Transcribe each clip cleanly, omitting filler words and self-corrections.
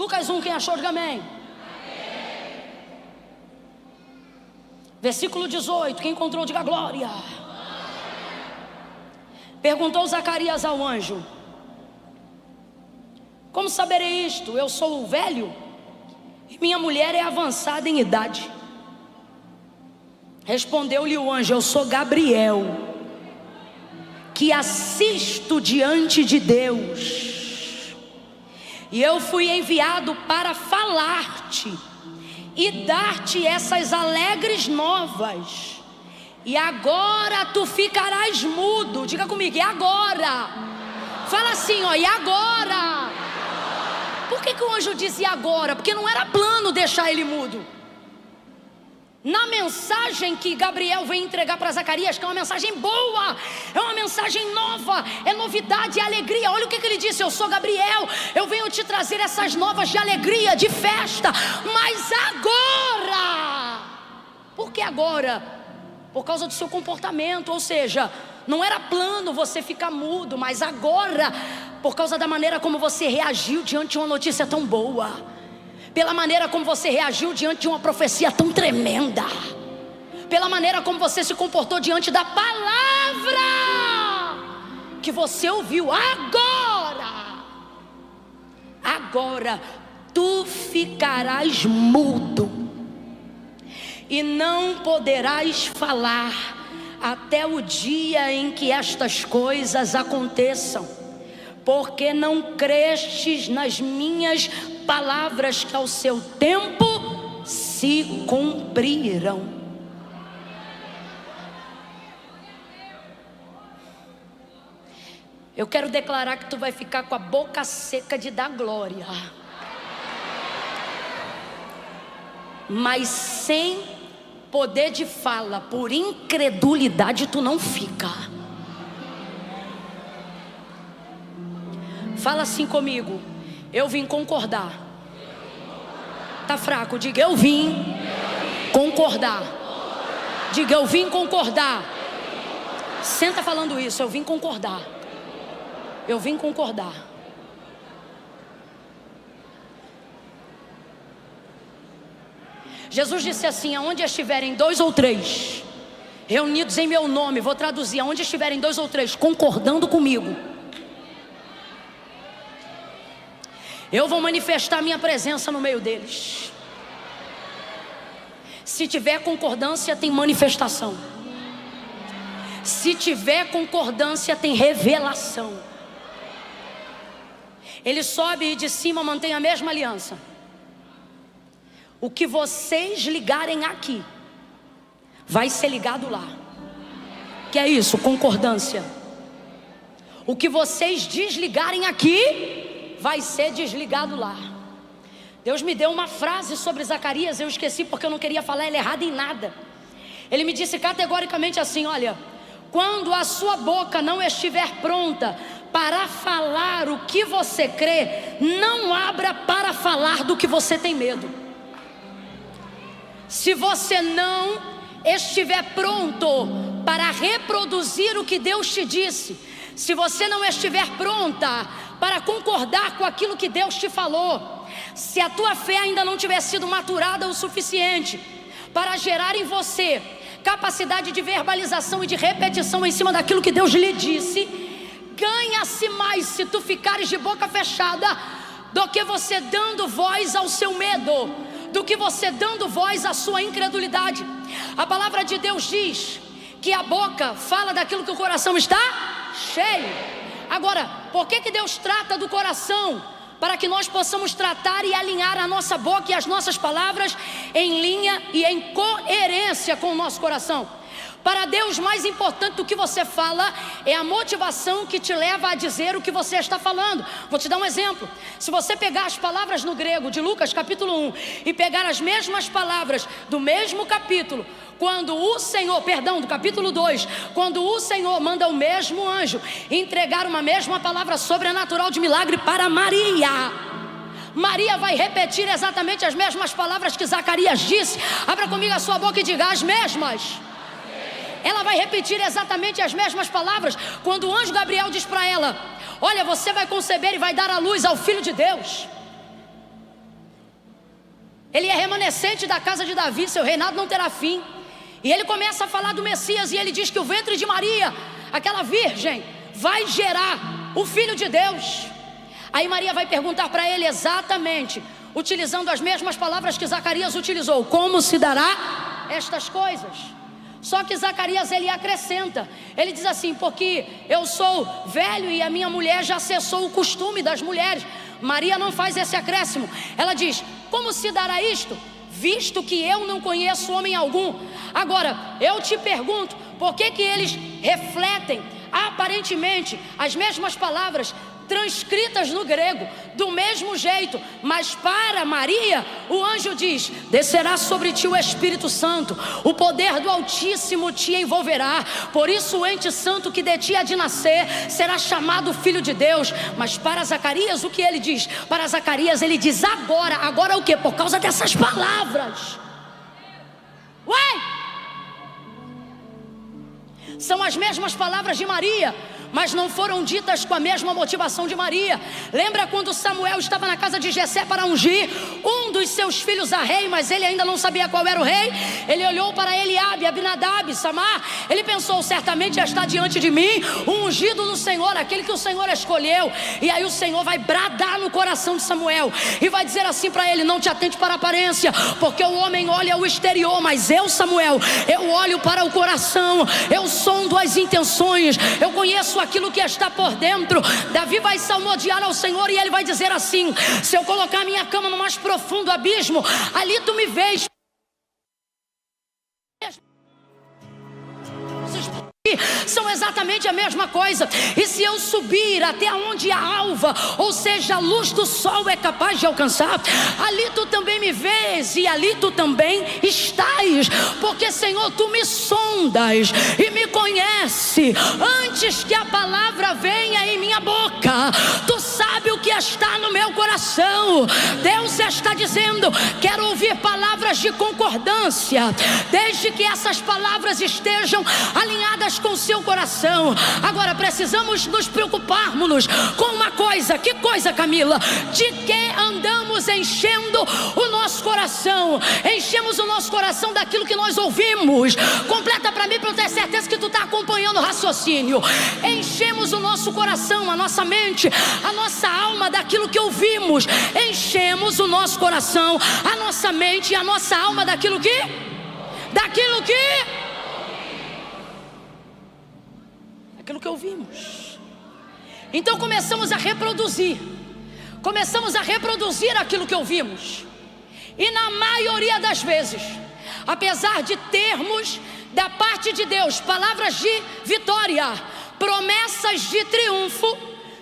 Lucas 1, quem achou, diga amém. Versículo 18, quem encontrou, diga glória. Perguntou Zacarias ao anjo: como saberei isto? Eu sou velho e minha mulher é avançada em idade. Respondeu-lhe o anjo: eu sou Gabriel, que assisto diante de Deus, e eu fui enviado para falar-te e dar-te essas alegres novas. E agora tu ficarás mudo. Diga comigo, e agora? Fala assim, ó, e agora? Por que o anjo dizia agora? Porque não era plano deixar ele mudo. Na mensagem que Gabriel vem entregar para Zacarias, que é uma mensagem boa, é uma mensagem nova, é novidade, é alegria. Olha o que ele disse: eu sou Gabriel, eu venho te trazer essas novas de alegria, de festa. Mas agora, por que agora? Por causa do seu comportamento. Ou seja, não era plano você ficar mudo, mas agora, por causa da maneira como você reagiu diante de uma notícia tão boa, pela maneira como você reagiu diante de uma profecia tão tremenda, pela maneira como você se comportou diante da palavra que você ouviu. Agora tu ficarás mudo e não poderás falar até o dia em que estas coisas aconteçam, porque não crestes nas minhas palavras que ao seu tempo se cumpriram. Eu quero declarar que tu vai ficar com a boca seca de dar glória, mas sem poder de fala, por incredulidade tu não fica. Fala assim comigo: eu vim concordar. Tá fraco, diga eu vim concordar. Diga eu vim concordar. Senta falando isso, eu vim concordar. Eu vim concordar. Jesus disse assim: aonde estiverem dois ou três reunidos em meu nome, vou traduzir, aonde estiverem dois ou três concordando comigo, eu vou manifestar minha presença no meio deles. Se tiver concordância, tem manifestação. Se tiver concordância, tem revelação. Ele sobe e de cima mantém a mesma aliança. O que vocês ligarem aqui vai ser ligado lá. Que é isso? Concordância. O que vocês desligarem aqui vai ser desligado lá. Deus me deu uma frase sobre Zacarias, eu esqueci porque eu não queria falar ele errado em nada. Ele me disse categoricamente assim: olha, quando a sua boca não estiver pronta para falar o que você crê, não abra para falar do que você tem medo. Se você não estiver pronto para reproduzir o que Deus te disse, se você não estiver pronta para concordar com aquilo que Deus te falou, se a tua fé ainda não tiver sido maturada o suficiente para gerar em você capacidade de verbalização e de repetição em cima daquilo que Deus lhe disse, ganha-se mais se tu ficares de boca fechada do que você dando voz ao seu medo, do que você dando voz à sua incredulidade. A palavra de Deus diz que a boca fala daquilo que o coração está cheio. Agora, por que Deus trata do coração? Para que nós possamos tratar e alinhar a nossa boca e as nossas palavras em linha e em coerência com o nosso coração. Para Deus, mais importante do que você fala é a motivação que te leva a dizer o que você está falando. Vou te dar um exemplo. Se você pegar as palavras no grego de Lucas capítulo 1 e pegar as mesmas palavras do mesmo capítulo, quando o Senhor, do capítulo 2, quando o Senhor manda o mesmo anjo entregar uma mesma palavra sobrenatural de milagre para Maria, Maria vai repetir exatamente as mesmas palavras que Zacarias disse. Abra comigo a sua boca e diga as mesmas. Ela vai repetir exatamente as mesmas palavras quando o anjo Gabriel diz para ela: olha, você vai conceber e vai dar à luz ao Filho de Deus. Ele é remanescente da casa de Davi, seu reinado não terá fim. E ele começa a falar do Messias, e ele diz que o ventre de Maria, aquela virgem, vai gerar o Filho de Deus. Aí Maria vai perguntar para ele exatamente, utilizando as mesmas palavras que Zacarias utilizou: como se dará estas coisas? Só que Zacarias, ele acrescenta, ele diz assim: porque eu sou velho e a minha mulher já cessou o costume das mulheres. Maria não faz esse acréscimo, ela diz: como se dará isto, visto que eu não conheço homem algum? Agora, eu te pergunto, por que eles refletem aparentemente as mesmas palavras transcritas no grego, do mesmo jeito, mas para Maria, o anjo diz: descerá sobre ti o Espírito Santo, o poder do Altíssimo te envolverá, por isso o ente santo que de ti há de nascer será chamado Filho de Deus. Mas para Zacarias, o que ele diz? Para Zacarias ele diz agora o que? Por causa dessas palavras. São as mesmas palavras de Maria, mas não foram ditas com a mesma motivação de Maria. Lembra quando Samuel estava na casa de Jessé para ungir um dos seus filhos a rei, mas ele ainda não sabia qual era o rei? Ele olhou para Eliabe, Abinadab, Samar. Ele pensou: certamente está diante de mim o ungido do Senhor, aquele que o Senhor escolheu. E aí o Senhor vai bradar no coração de Samuel e vai dizer assim para ele: não te atente para a aparência, porque o homem olha o exterior, mas eu, Samuel, eu olho para o coração, eu sondo as intenções, eu conheço aquilo que está por dentro. Davi vai salmodiar ao Senhor e ele vai dizer assim: se eu colocar minha cama no mais profundo abismo, ali tu me vês. São exatamente a mesma coisa. E se eu subir até onde a alva, ou seja, a luz do sol é capaz de alcançar, ali tu também me vês e ali tu também estás. Porque, Senhor, tu me sondas e me conhece antes que a palavra venha em minha boca. Tu sabe o que está no meu coração. Deus está dizendo: quero ouvir palavras de concordância, desde que essas palavras estejam alinhadas com o seu coração. Agora precisamos nos preocuparmos com uma coisa. Que coisa, Camila? De que andamos enchendo o nosso coração? Enchemos o nosso coração daquilo que nós ouvimos. Completa para mim, para eu ter certeza que tu está acompanhando o raciocínio. Enchemos o nosso coração, a nossa mente, a nossa alma daquilo que ouvimos. Enchemos o nosso coração, a nossa mente e a nossa alma daquilo que ouvimos. Então começamos a reproduzir aquilo que ouvimos. E na maioria das vezes, apesar de termos da parte de Deus palavras de vitória, promessas de triunfo,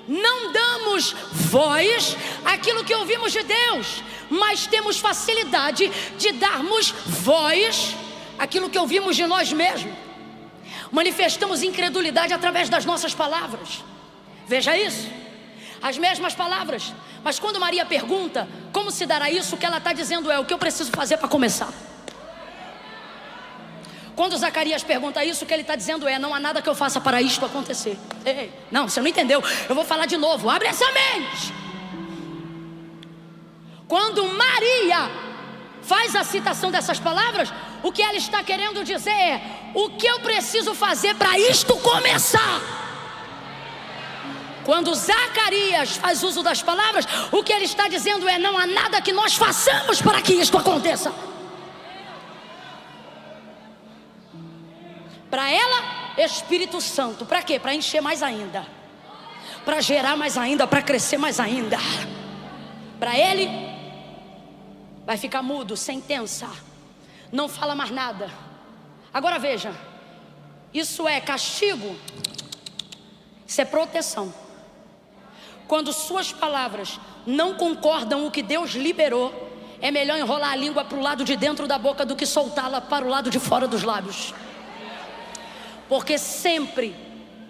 não damos voz àquilo que ouvimos de Deus, mas temos facilidade de darmos voz àquilo que ouvimos de nós mesmos. Manifestamos incredulidade através das nossas palavras. Veja isso, as mesmas palavras. Mas quando Maria pergunta como se dará isso, o que ela está dizendo é: o que eu preciso fazer para começar? Quando Zacarias pergunta isso, o que ele está dizendo é: não há nada que eu faça para isto acontecer. Ei, não, você não entendeu, eu vou falar de novo, abre essa mente. Quando Maria faz a citação dessas palavras, o que ela está querendo dizer é: o que eu preciso fazer para isto começar? Quando Zacarias faz uso das palavras, o que ele está dizendo é: não há nada que nós façamos para que isto aconteça. Para ela, Espírito Santo. Para quê? Para encher mais ainda, para gerar mais ainda, para crescer mais ainda. Para ele, vai ficar mudo, sentença, não fala mais nada. Agora veja, isso é castigo, isso é proteção. Quando suas palavras não concordam com o que Deus liberou, é melhor enrolar a língua para o lado de dentro da boca do que soltá-la para o lado de fora dos lábios. Porque sempre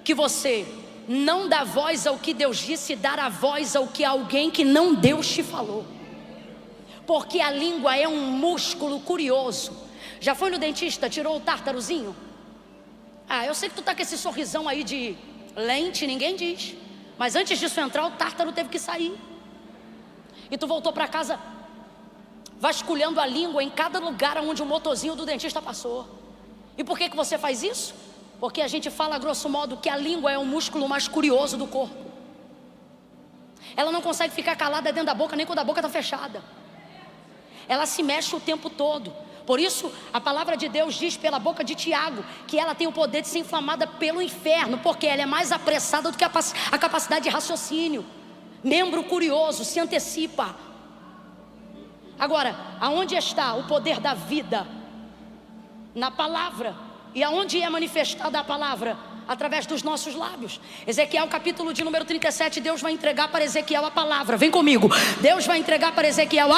que você não dá voz ao que Deus disse, dar a voz ao que alguém que não Deus te falou. Porque a língua é um músculo curioso. Já foi no dentista, tirou o tártarozinho? Eu sei que tu tá com esse sorrisão aí de lente, ninguém diz. Mas antes disso entrar, o tártaro teve que sair. E tu voltou para casa vasculhando a língua em cada lugar onde o motorzinho do dentista passou. E por que você faz isso? Porque a gente fala, grosso modo, que a língua é o músculo mais curioso do corpo. Ela não consegue ficar calada dentro da boca, nem quando a boca está fechada. Ela se mexe o tempo todo. Por isso, a palavra de Deus diz pela boca de Tiago que ela tem o poder de ser inflamada pelo inferno, porque ela é mais apressada do que a capacidade de raciocínio. Membro curioso, se antecipa. Agora, aonde está o poder da vida? Na palavra. E aonde é manifestada a palavra? Através dos nossos lábios. Ezequiel capítulo de número 37, Deus vai entregar para Ezequiel a palavra. Vem comigo. Deus vai entregar para Ezequiel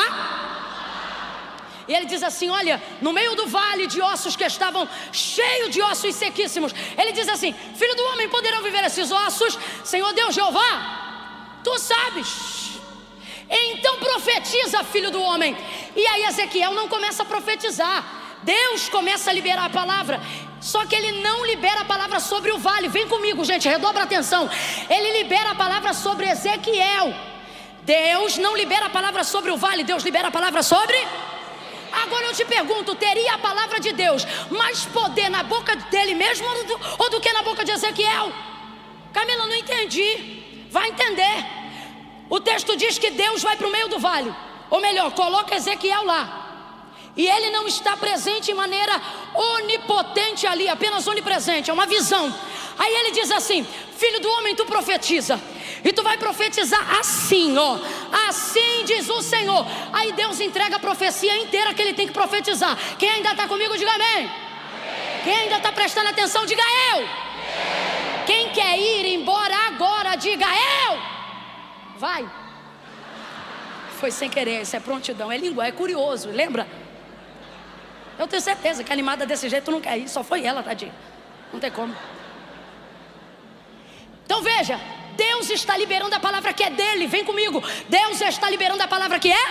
E ele diz assim, olha, no meio do vale de ossos que estavam cheios de ossos sequíssimos, ele diz assim, filho do homem, poderão viver esses ossos? Senhor Deus Jeová, tu sabes. Então profetiza, filho do homem. E aí Ezequiel não começa a profetizar. Deus começa a liberar a palavra. Só que ele não libera a palavra sobre o vale. Vem comigo, gente, redobra a atenção. Ele libera a palavra sobre Ezequiel. Deus não libera a palavra sobre o vale. Deus libera a palavra sobre... Agora eu te pergunto, teria a palavra de Deus mais poder na boca dele mesmo ou do que na boca de Ezequiel? Camila, não entendi. Vai entender. O texto diz que Deus vai para o meio do vale. Ou melhor, coloca Ezequiel lá. E ele não está presente em maneira onipotente ali, apenas onipresente, é uma visão. Aí ele diz assim, filho do homem, tu profetiza. E tu vai profetizar assim, ó. Assim diz o Senhor. Aí Deus entrega a profecia inteira que ele tem que profetizar. Quem ainda está comigo, diga amém. Amém. Quem ainda está prestando atenção, diga eu. Amém. Quem quer ir embora agora, diga eu. Vai. Foi sem querer, isso é prontidão, é língua, é curioso, lembra? Eu tenho certeza que animada desse jeito não quer ir, só foi ela, tadinha. Não tem como. Então veja, Deus está liberando a palavra que é dele, vem comigo. Deus está liberando a palavra que é?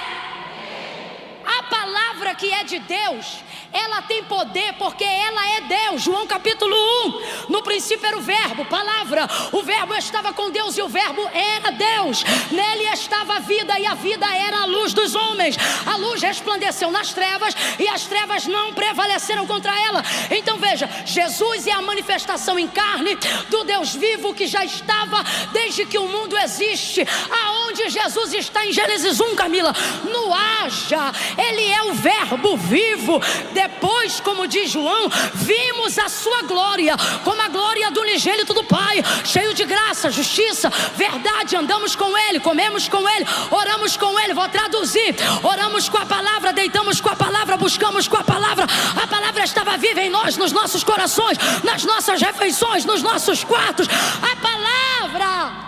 A palavra que é de Deus, ela tem poder porque ela é Deus. João capítulo 1, no princípio era o verbo, palavra. O verbo estava com Deus e o verbo era Deus. Nele estava a vida e a vida era a luz dos homens. A luz resplandeceu nas trevas e as trevas não prevaleceram contra ela. Então veja, Jesus é a manifestação em carne do Deus vivo que já estava desde que o mundo existe. Aonde Jesus está em Gênesis 1, Camila? No haja. Ele é o verbo vivo. Depois, como diz João, vimos a sua glória, como a glória do unigênito do Pai, cheio de graça, justiça, verdade. Andamos com Ele, comemos com Ele, oramos com Ele. Vou traduzir: oramos com a palavra, deitamos com a palavra, buscamos com a palavra. A palavra estava viva em nós, nos nossos corações, nas nossas refeições, nos nossos quartos. A palavra.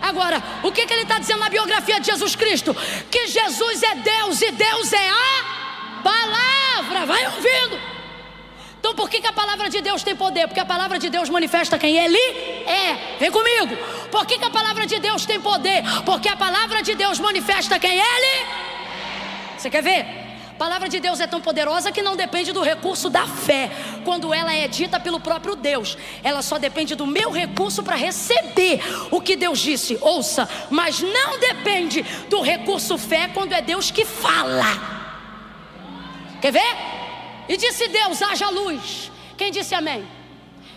Agora, o que ele está dizendo na biografia de Jesus Cristo? Que Jesus é Deus e Deus é a palavra. Vai ouvindo. Então por que a palavra de Deus tem poder? Porque a palavra de Deus manifesta quem Ele é. Vem comigo. Por que a palavra de Deus tem poder? Porque a palavra de Deus manifesta quem Ele é. Você quer ver? A palavra de Deus é tão poderosa que não depende do recurso da fé. Quando ela é dita pelo próprio Deus, ela só depende do meu recurso para receber o que Deus disse. Ouça, mas não depende do recurso fé quando é Deus que fala. Quer ver? E disse Deus, haja luz. Quem disse amém?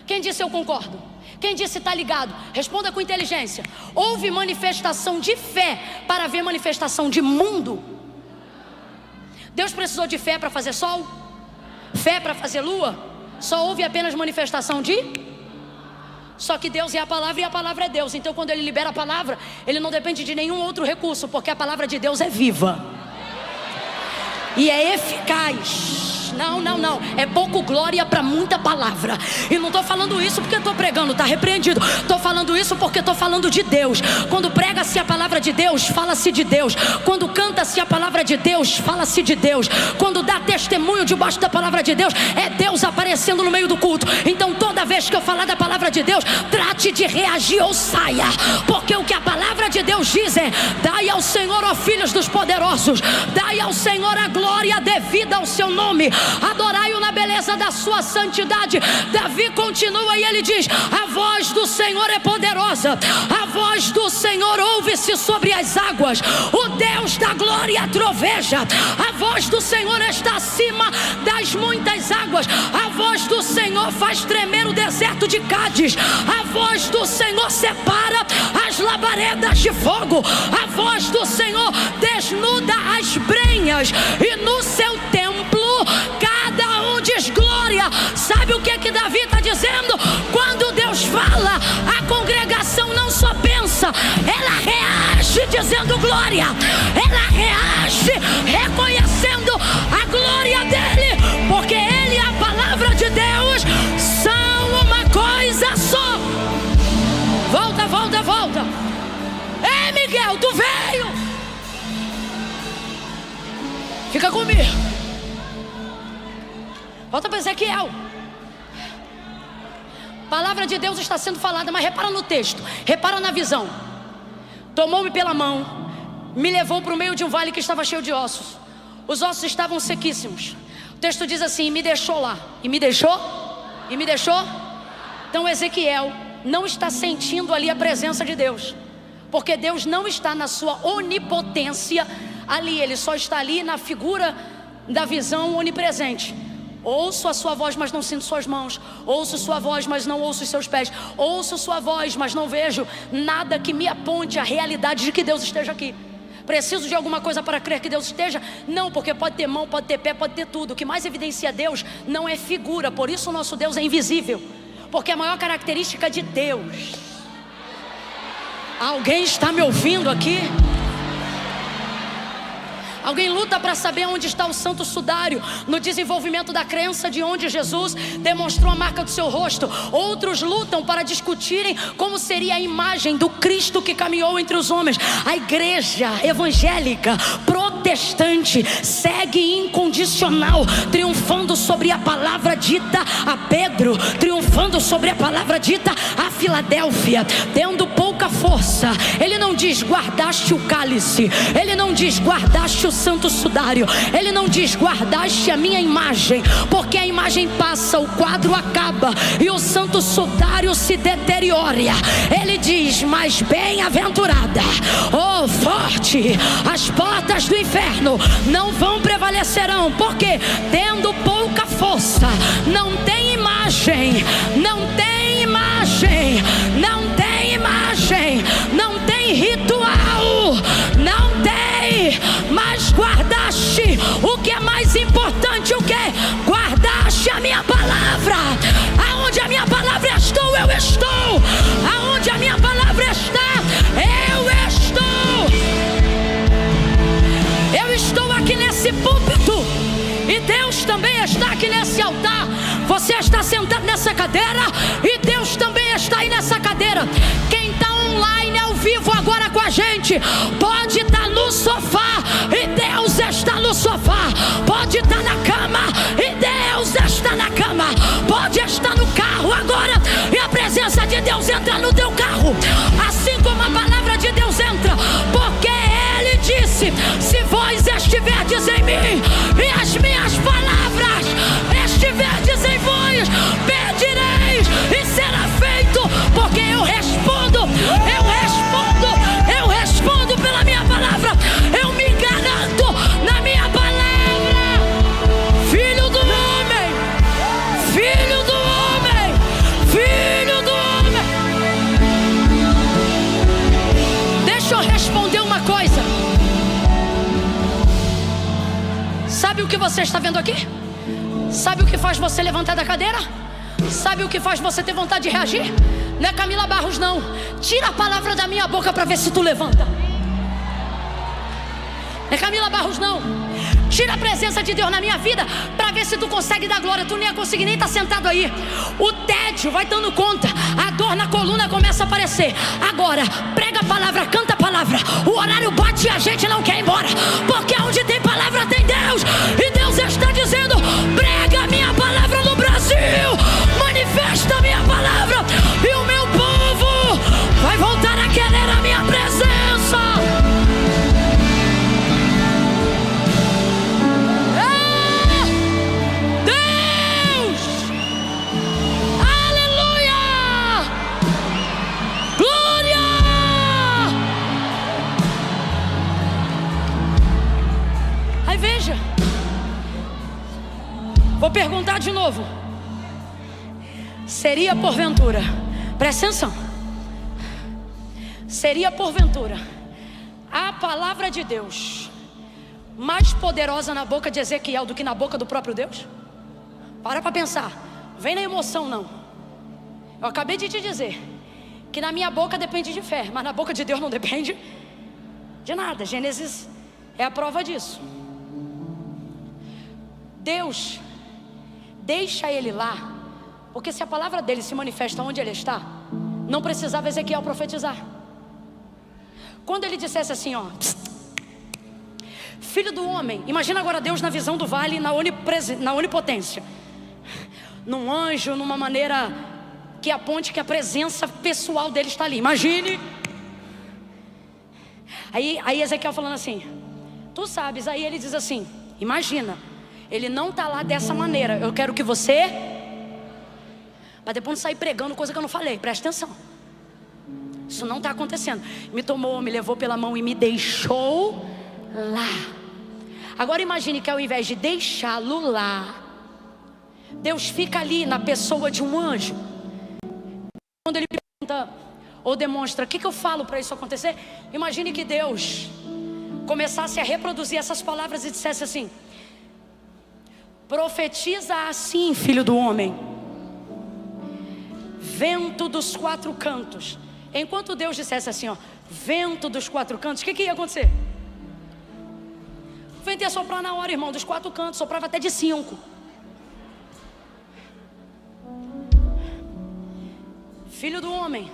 Quem disse eu concordo? Quem disse está ligado? Responda com inteligência. Houve manifestação de fé para ver manifestação de mundo? Deus precisou de fé para fazer sol? Fé para fazer lua? Só houve apenas manifestação de... Só que Deus é a palavra e a palavra é Deus. Então quando Ele libera a palavra, Ele não depende de nenhum outro recurso, porque a palavra de Deus é viva e é eficaz. Não, não, não. É pouco glória para muita palavra. E não estou falando isso porque estou pregando, está repreendido. Estou falando isso porque estou falando de Deus. Quando prega-se a palavra de Deus, fala-se de Deus. Quando canta-se a palavra de Deus, fala-se de Deus. Quando dá testemunho debaixo da palavra de Deus, é Deus aparecendo no meio do culto. Então toda vez que eu falar da palavra de Deus, trate de reagir ou saia. Porque o que a palavra de Deus diz é: dai ao Senhor, ó filhos dos poderosos, dai ao Senhor a glória devida ao seu nome. adorai-o na beleza da sua santidade. Davi continua e ele diz: a voz do Senhor é poderosa, a voz do Senhor ouve-se sobre as águas, o Deus da glória troveja, a voz do Senhor está acima das muitas águas, a voz do Senhor faz tremer o deserto de Cádiz, a voz do Senhor separa as labaredas de fogo, a voz do Senhor desnuda as brenhas, e no seu templo cada um diz glória. Sabe o que Davi está dizendo? Quando Deus fala, a congregação não só pensa, ela reage dizendo glória, ela reage reconhecendo a glória dele, porque ele e a palavra de Deus são uma coisa só. Volta, volta, volta. Ei, Miguel, tu veio. Fica comigo. Volta para Ezequiel. A palavra de Deus está sendo falada, mas repara no texto, repara na visão. Tomou-me pela mão, me levou para o meio de um vale que estava cheio de ossos. Os ossos estavam sequíssimos. O texto diz assim: me deixou lá. E me deixou? E me deixou? Então Ezequiel não está sentindo ali a presença de Deus, porque Deus não está na sua onipotência ali, ele só está ali na figura da visão onipresente. Ouço a sua voz, mas não sinto suas mãos. Ouço sua voz, mas não ouço os seus pés. Ouço sua voz, mas não vejo nada que me aponte a realidade de que Deus esteja aqui. Preciso de alguma coisa para crer que Deus esteja? Não, porque pode ter mão, pode ter pé, pode ter tudo. O que mais evidencia Deus não é figura. Por isso o nosso Deus é invisível, porque a maior característica de Deus... Alguém está me ouvindo aqui? Alguém luta para saber onde está o santo sudário no desenvolvimento da crença de onde Jesus demonstrou a marca do seu rosto. Outros lutam para discutirem como seria a imagem do Cristo que caminhou entre os homens. A igreja evangélica protestante segue incondicional, triunfando sobre a palavra dita a Pedro, triunfando sobre a palavra dita a Filadélfia, tendo pouca força. Ele não diz guardaste o cálice, ele não diz guardaste o santo sudário, ele não diz guardaste a minha imagem, porque a imagem passa, o quadro acaba e o santo sudário se deteriora. Ele diz: mas bem-aventurada, oh forte, as portas do inferno não vão prevalecerão, porque tendo pouca força, não tem imagem, não tem imagem, não tem imagem, não tem ritual, não tem, mas guardaste o que é mais importante. O que? Guardaste a minha palavra. Aonde a minha palavra estou, eu estou. Aonde a minha palavra está, eu estou. Eu estou aqui nesse púlpito e Deus também está aqui nesse altar. Você está sentado nessa cadeira e Deus também está aí nessa cadeira. Quem está online ao vivo agora com a gente pode estar no sofá e Deus está no sofá. Pode estar na cama e Deus está na cama. Pode estar no carro agora e a presença de Deus entra no teu carro, assim como a palavra de Deus entra, porque Ele disse: se vós estiverdes em mim e as minhas palavras estiverdes em vós, pedireis e será feito. Porque eu respondo pela minha palavra. Eu me garanto na minha palavra. Filho do homem, filho do homem, filho do homem. Deixa eu responder uma coisa. Sabe o que você está vendo aqui? Sabe o que faz você levantar da cadeira? Sabe o que faz você ter vontade de reagir? Não é Camila Barros, não. Tira a palavra da minha boca para ver se tu levanta. Não é Camila Barros, não. Tira a presença de Deus na minha vida para ver se tu consegue dar glória. Tu nem ia conseguir nem estar sentado aí. O tédio vai dando conta, a dor na coluna começa a aparecer. Agora, prega a palavra, canta a palavra. O horário bate e a gente não quer ir embora, porque onde tem palavra tem Deus. E Deus está dizendo: prega a minha palavra no Brasil, manifesta a minha palavra, e o meu povo vai voltar a querer a minha presença. Aí veja, vou perguntar de novo. Seria porventura, presta atenção, seria porventura a palavra de Deus mais poderosa na boca de Ezequiel do que na boca do próprio Deus? Para pensar, vem na emoção não. Eu acabei de te dizer que na minha boca depende de fé, mas na boca de Deus não depende de nada. Gênesis é a prova disso. Deus deixa ele lá, porque se a palavra dele se manifesta onde ele está, não precisava Ezequiel profetizar. Quando ele dissesse assim, ó, filho do homem, imagina agora Deus na visão do vale, na onipotência, num anjo, numa maneira que aponte que a presença pessoal dele está ali. Imagine. Aí Ezequiel falando assim, tu sabes. Aí ele diz assim, imagina, ele não está lá dessa maneira. Eu quero que você, para depois não sair pregando coisa que eu não falei. Presta atenção, isso não está acontecendo. Me tomou, me levou pela mão e me deixou lá. Agora imagine que ao invés de deixá-lo lá, Deus fica ali na pessoa de um anjo. Quando ele pergunta ou demonstra, o que eu falo para isso acontecer? Imagine que Deus começasse a reproduzir essas palavras e dissesse assim, profetiza assim, filho do homem, vento dos quatro cantos. Enquanto Deus dissesse assim, ó, vento dos quatro cantos, o que ia acontecer? O vento ia soprar na hora, irmão, dos quatro cantos, soprava até de 5. Filho do homem,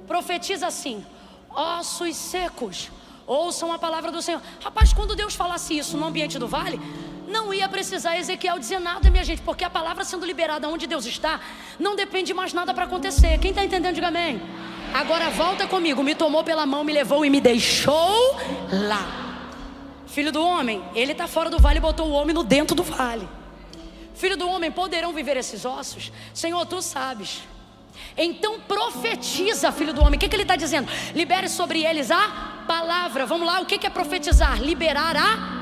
profetiza assim, ossos secos, ouçam a palavra do Senhor. Rapaz, quando Deus falasse isso no ambiente do vale, não ia precisar Ezequiel dizer nada, minha gente, porque a palavra sendo liberada onde Deus está, não depende mais nada para acontecer. Quem está entendendo, diga amém. Agora volta comigo, me tomou pela mão, me levou e me deixou lá. Filho do homem, ele está fora do vale e botou o homem no dentro do vale. Filho do homem, poderão viver esses ossos? Senhor, tu sabes. Então profetiza, filho do homem. O que ele está dizendo? Libere sobre eles a palavra. Vamos lá, o que é profetizar? Liberar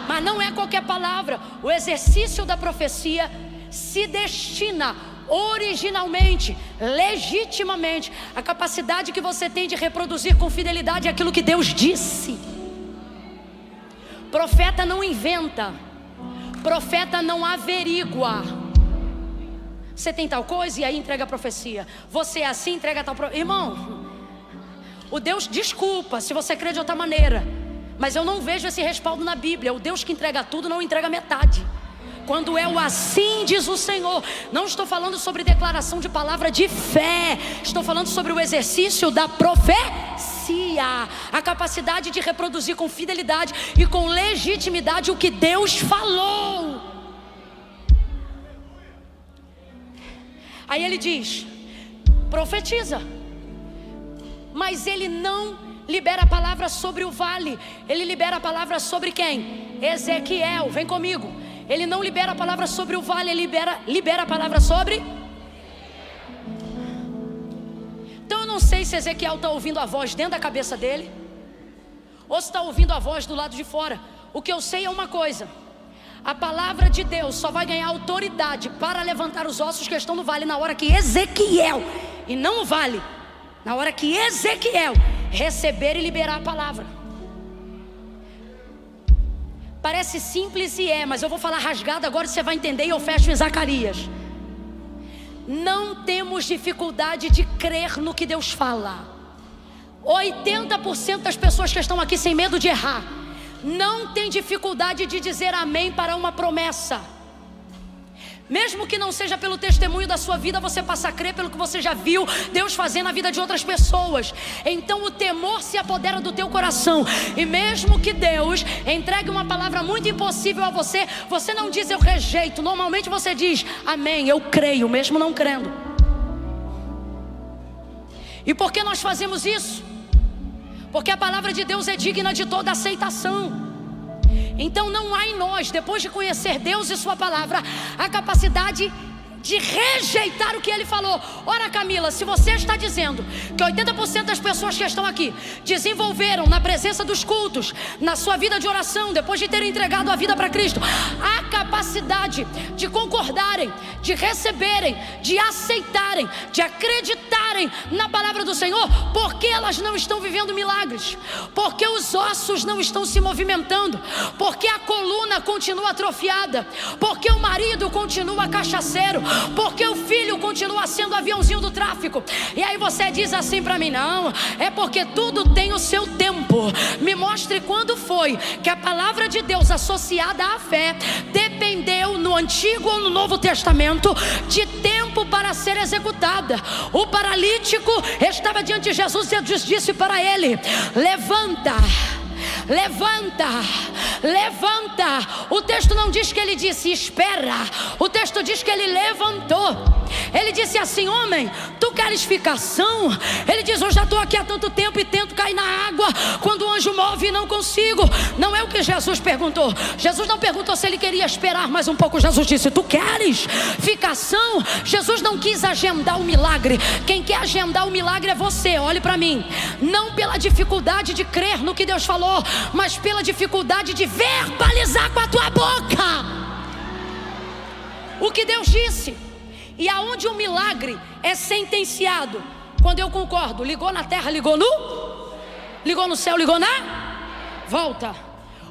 mas não é qualquer palavra. O exercício da profecia se destina originalmente, legitimamente, a capacidade que você tem de reproduzir com fidelidade aquilo que Deus disse. Profeta não inventa, profeta não averigua. Você tem tal coisa e aí entrega a profecia. Você é assim, entrega tal profecia. Irmão, o Deus, desculpa se você crê de outra maneira, mas eu não vejo esse respaldo na Bíblia. O Deus que entrega tudo não entrega metade. Quando é o assim diz o Senhor, não estou falando sobre declaração de palavra de fé, estou falando sobre o exercício da profecia, a capacidade de reproduzir com fidelidade e com legitimidade o que Deus falou. Aí ele diz, profetiza, mas ele não libera a palavra sobre o vale, ele libera a palavra sobre quem? Ezequiel, vem comigo. Ele não libera a palavra sobre o vale, ele libera a palavra sobre. Então eu não sei se Ezequiel está ouvindo a voz dentro da cabeça dele, ou se está ouvindo a voz do lado de fora. O que eu sei é uma coisa: a palavra de Deus só vai ganhar autoridade para levantar os ossos que estão no vale na hora que Ezequiel, e não o vale, na hora que Ezequiel receber e liberar a palavra. Parece simples e mas eu vou falar rasgado agora e você vai entender, e eu fecho em Zacarias. Não temos dificuldade de crer no que Deus fala. 80% das pessoas que estão aqui sem medo de errar não tem dificuldade de dizer amém para uma promessa. Mesmo que não seja pelo testemunho da sua vida, você passa a crer pelo que você já viu Deus fazer na vida de outras pessoas. Então o temor se apodera do teu coração. E mesmo que Deus entregue uma palavra muito impossível a você, você não diz eu rejeito. Normalmente você diz amém, eu creio, mesmo não crendo. E por que nós fazemos isso? Porque a palavra de Deus é digna de toda aceitação. Então não há em nós, depois de conhecer Deus e sua palavra, a capacidade de rejeitar o que ele falou. Ora, Camila, se você está dizendo que 80% das pessoas que estão aqui desenvolveram na presença dos cultos, na sua vida de oração, depois de terem entregado a vida para Cristo, a capacidade de concordarem, de receberem, de aceitarem, de acreditarem na palavra do Senhor, porque elas não estão vivendo milagres, porque os ossos não estão se movimentando, porque a coluna continua atrofiada, porque o marido continua cachaceiro, porque o filho continua sendo aviãozinho do tráfico. E aí você diz assim para mim: não, é porque tudo tem o seu tempo. Me mostre quando foi que a palavra de Deus associada à fé dependeu no Antigo ou no Novo Testamento de tempo para ser executada. O paralítico estava diante de Jesus e Jesus disse para ele: levanta, levanta, levanta. O texto não diz que ele disse espera, o texto diz que ele levantou. Ele disse assim: homem, tu queres ficação? Ele diz: eu já estou aqui há tanto tempo e tento cair na água, quando o anjo move e não consigo. Não é o que Jesus perguntou. Jesus não perguntou se ele queria esperar mais um pouco. Jesus disse: tu queres ficação? Jesus não quis agendar o milagre. Quem quer agendar o milagre é você. Olhe para mim, não pela dificuldade de crer no que Deus falou, mas pela dificuldade de verbalizar com a tua boca o que Deus disse. E aonde o milagre é sentenciado? Quando eu concordo. Ligou na terra, ligou no céu, ligou na volta.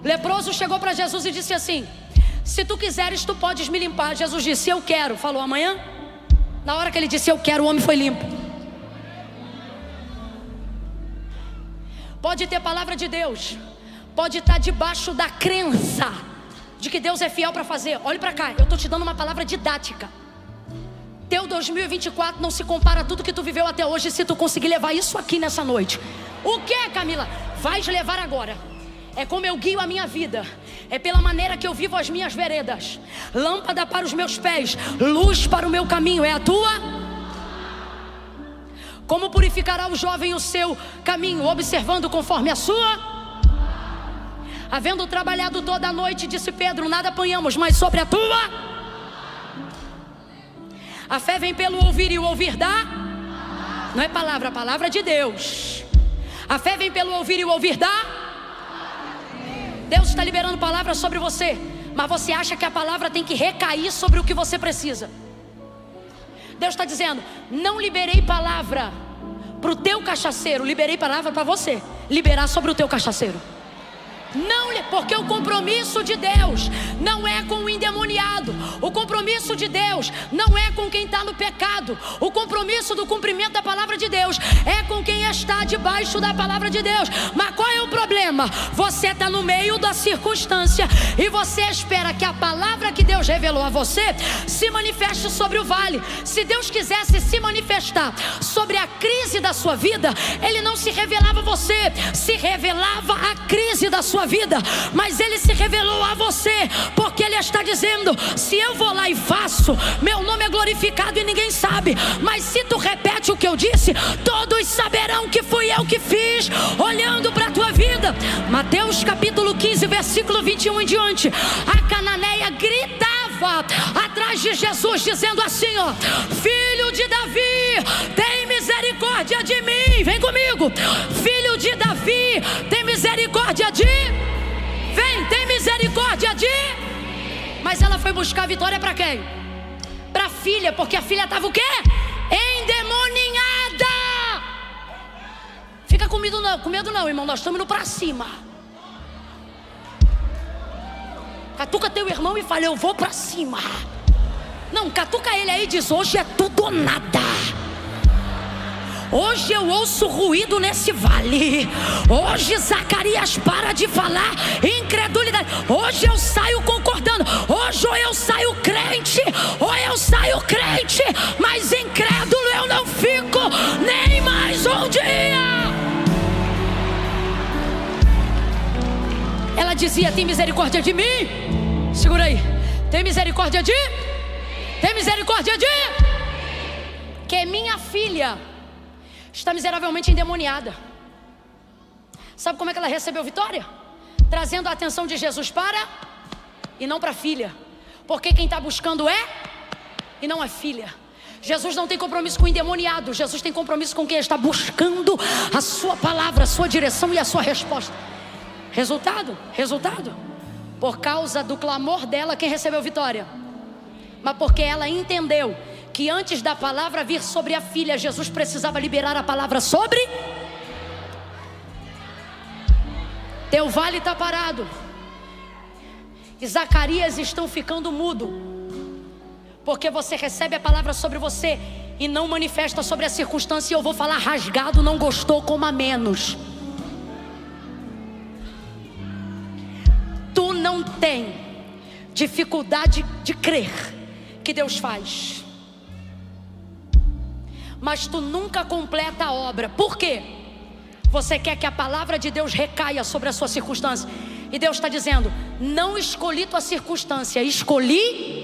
O leproso chegou para Jesus e disse assim: se tu quiseres, tu podes me limpar. Jesus disse: eu quero. Falou amanhã. Na hora que ele disse eu quero, o homem foi limpo. Pode ter palavra de Deus, pode estar debaixo da crença de que Deus é fiel para fazer. Olhe para cá, eu estou te dando uma palavra didática. Teu 2024 não se compara a tudo que tu viveu até hoje. Se tu conseguir levar isso aqui nessa noite. O que, Camila? Vais levar agora. É como eu guio a minha vida, é pela maneira que eu vivo as minhas veredas. Lâmpada para os meus pés, luz para o meu caminho. É a tua? Como purificará o jovem o seu caminho? Observando conforme a sua. Havendo trabalhado toda a noite, disse Pedro, nada apanhamos, mas sobre a tua. A fé vem pelo ouvir e o ouvir dá. Não é palavra, a palavra de Deus. A fé vem pelo ouvir e o ouvir dá. Deus está liberando palavra sobre você, mas você acha que a palavra tem que recair sobre o que você precisa. Deus está dizendo: não liberei palavra para o teu cachaceiro, liberei palavra para você liberar sobre o teu cachaceiro. Não, porque o compromisso de Deus não é com o endemoniado. O compromisso de Deus não é com quem está no pecado. O compromisso do cumprimento da palavra de Deus é com quem está debaixo da palavra de Deus. Mas qual é o problema? Você está no meio da circunstância e você espera que a palavra que Deus revelou a você se manifeste sobre o vale. Se Deus quisesse se manifestar sobre a crise da sua vida, Ele não se revelava a você, se revelava a crise da sua vida. Mas Ele se revelou a você, porque Ele está dizendo: se eu vou lá e faço, meu nome é glorificado e ninguém sabe. Mas se tu repete o que eu disse, todos saberão que fui eu que fiz. Olhando para a tua vida, Mateus capítulo 15, versículo 21 em diante, a cananeia gritava atrás de Jesus, dizendo assim, ó: filho de Davi, tem misericórdia de mim. Vem comigo. Filho de Davi, tem misericórdia de... Vem, tem misericórdia de... Mas ela foi buscar a vitória para quem? Para a filha, porque a filha estava o quê? Endemoninhada. Fica com medo não, irmão, nós estamos indo para cima. Catuca teu irmão e fala: eu vou para cima. Não, catuca ele aí e diz: hoje é tudo ou nada. Hoje eu ouço ruído nesse vale. Hoje Zacarias para de falar incredulidade. Hoje eu saio concordando. Hoje ou eu saio crente, ou eu saio crente, mas incrédulo eu não fico nem mais um dia. Ela dizia: tem misericórdia de mim? Segura aí. Tem misericórdia de? Tem misericórdia de? Que minha filha está miseravelmente endemoniada. Sabe como é que ela recebeu vitória? Trazendo a atenção de Jesus para... e não para a filha. Porque quem está buscando é... e não a filha. Jesus não tem compromisso com o endemoniado. Jesus tem compromisso com quem está buscando a sua palavra, a sua direção e a sua resposta. Resultado? Por causa do clamor dela, quem recebeu vitória? Mas porque ela entendeu que antes da palavra vir sobre a filha, Jesus precisava liberar a palavra sobre. Teu vale está parado. E Zacarias estão ficando mudo. Porque você recebe a palavra sobre você e não manifesta sobre a circunstância. E eu vou falar rasgado, não gostou, coma menos. Tu não tem dificuldade de crer que Deus faz, mas tu nunca completa a obra. Por quê? Você quer que a palavra de Deus recaia sobre a sua circunstância. E Deus está dizendo: não escolhi tua circunstância, escolhi